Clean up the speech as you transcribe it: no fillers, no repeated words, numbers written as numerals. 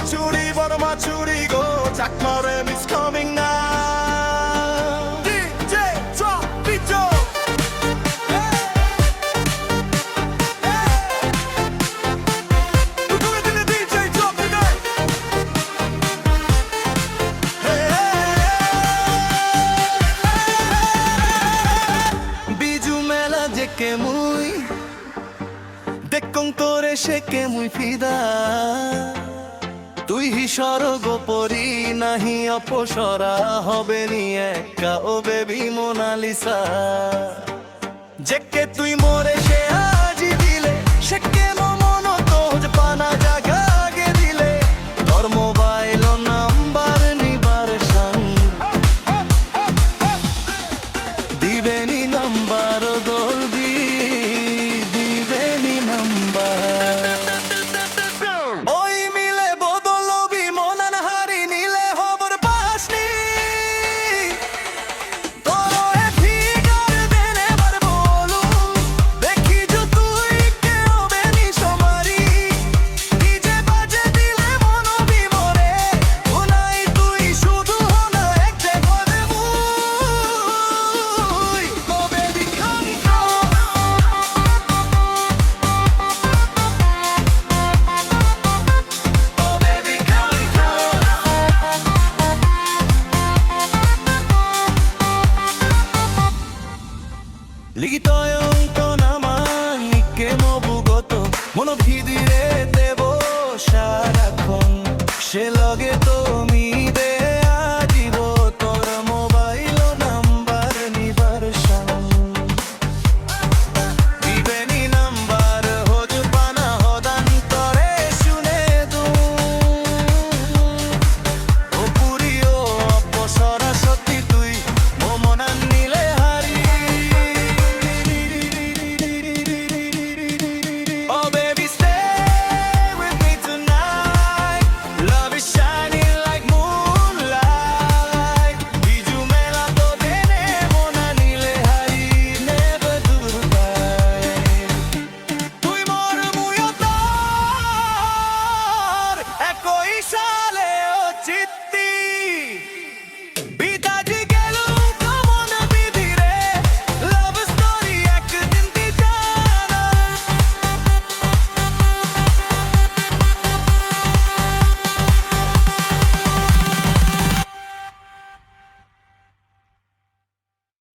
churi, Varma churi go. Chakma remix coming now. DJ drop video. We're doing it in the DJ drop tonight. Biju mela je que muy দেখং তোরে সে কে মুই ফিদা তুই হি স্বর্গপরি নাহি অপসরা হবে নি একা ও baby Mona Lisa যে কে তুই মোরে সে আজি দিলে সে কে মন তোজ পানা জাগা গে দিলে তোর মোবাইল নাম্বার নিবার সং দিবেনি নাম্বার দলবি ওই মিলে বদলবি মনান হারি নিলে হবর পাসনি তোর ফিগার দেনে বার বলু দেখি যে তুই কে হবে নি সমারি ডিজে বাজে দিলে মন বিমরে উনাই তুই শুধু না একটে করে মুই কবে বিখান Ligitoyo to naman ike mo bugoto mono pidire